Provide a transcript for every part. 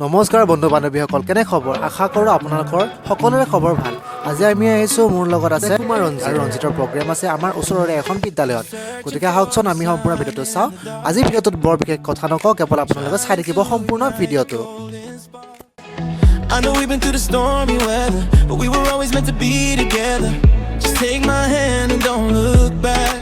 নমস্কাৰ বন্ধু বান্ধৱীসকল, কেনে খবৰ? আশা কৰোঁ আপোনালোকৰ সকলোৰে খবৰ ভাল। আজি আমি আহিছোঁ, মোৰ লগত আছে কুমাৰ ৰঞ্জিত আৰু ৰঞ্জিতৰ প্ৰগ্ৰেম আছে আমাৰ ওচৰৰে এখন বিদ্যালয়ত। গতিকে আহকচোন আমি সম্পূৰ্ণ ভিডিঅ'টো চাওঁ। আজি ভিডিঅ'টোত বৰ বিশেষ কথা নকওঁ, কেৱল আপোনালোকে চাই থাকিব সম্পূৰ্ণ ভিডিঅ'টো। I know we've been through the stormy weather, but we were always meant to be together. Just take my hand and don't look back.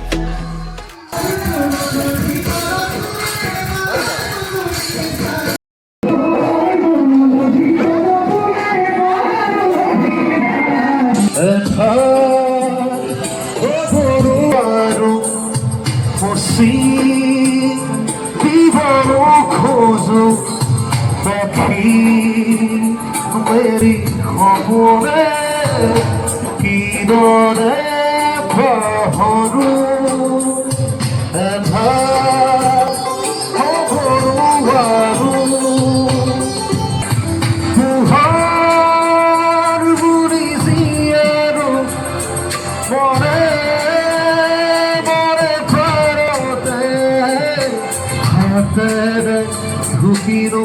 Quiero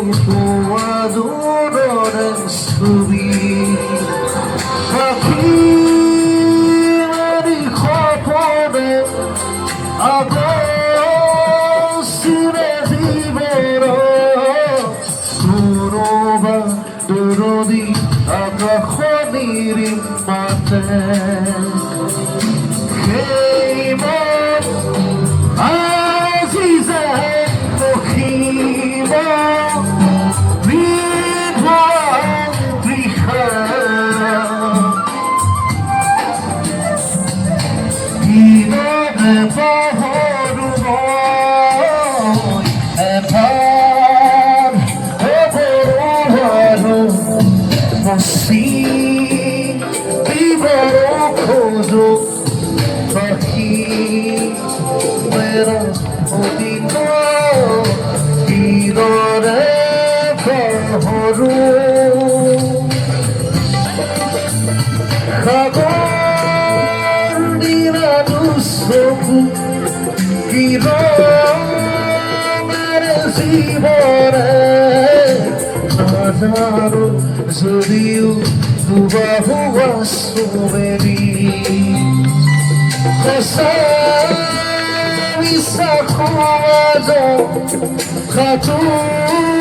adorar subir aquí me dijo poder agora si me libero Kuroba durodi agahoniri mate Hey man Aziza Mohima Zodiu tuba huwa sumeri Khasavi sakhuado Khaturi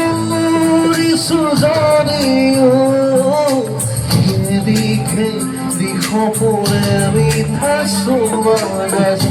suzaniu Kedike dijo pore vida sumagas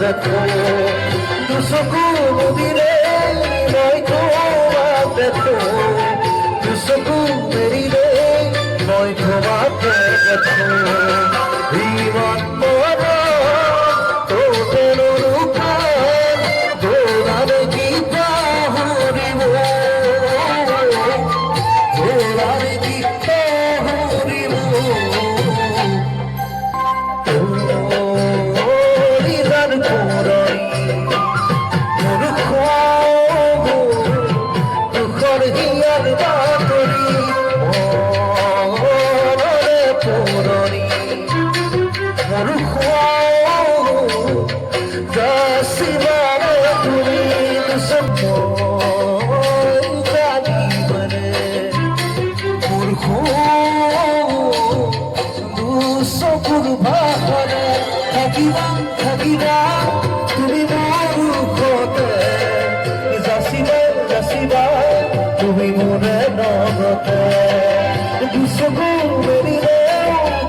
দেখো দুচকু নদীৰে মই তোমাক দেখো দুচকু মেৰিৰে মই তোমাক দেখো ইমান মৰম তোতে নৰূপাৰ দৌৰাৰে কি পাহৰিব দৌৰাৰে কি পাহৰিব নিজান পুৰণি মোৰ দুখৰ হিয়াৰ বাতৰি মনৰে পুৰণি মোৰ যাচিবাৰে তুমি জানিবনে মোৰ চকুৰ ভাষাৰে থাকিবা থাকিবা তুমি মোৰ ওচৰতে যাচিবা যাচিবা তুমি মোৰে লগতে দুচকু মেলিলে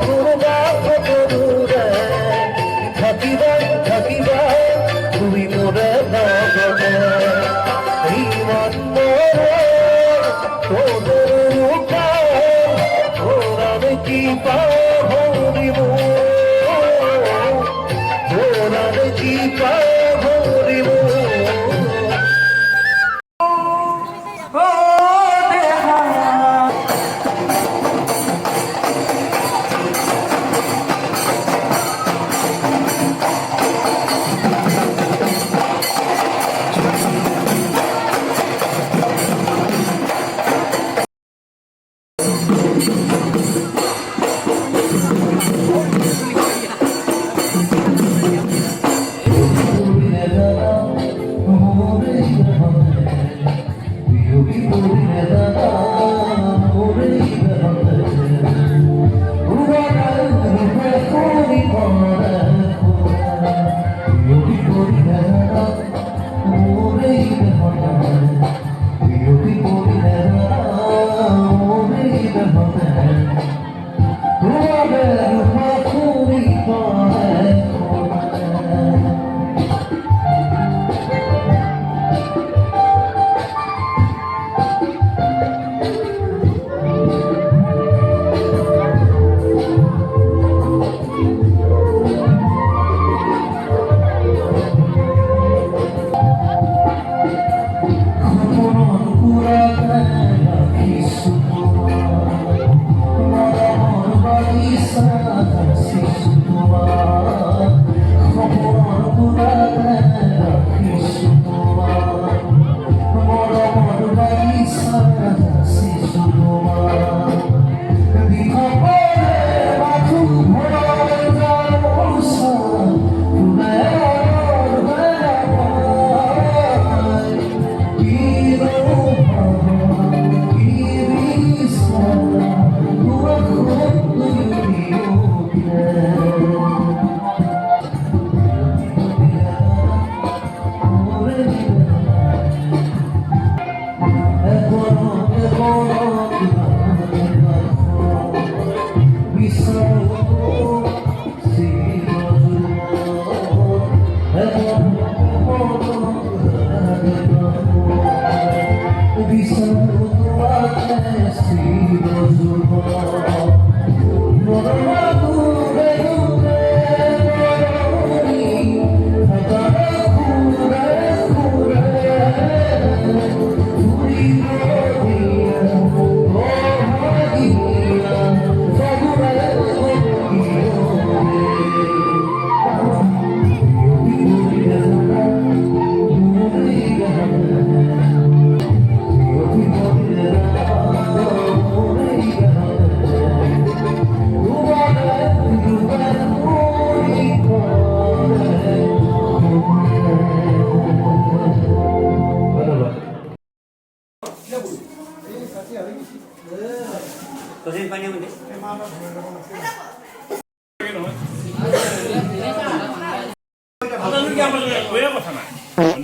কোনোবা সকলোৰে থাকিবা থাকিবা তুমি মোৰে লগতে ইমান তোদের ওরাবে কি পাহরিব ওরাবে কি পাহরিব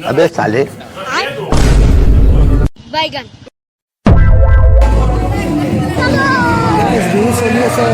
अबे साले बैगन বিহু চলি আছে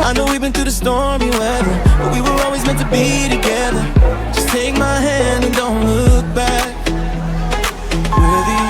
I know we've been through the stormy weather, but we were always meant to be together. Just take my hand and don't look back. We're the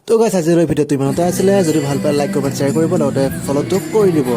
তো গাইছ আজিলৈ ভিডিঅ'টো ইমানতে আছিলে যদি ভাল পালে লাইক কমেণ্ট শ্বেয়াৰ কৰিব লগতে ফ'ল'টো কৰি দিব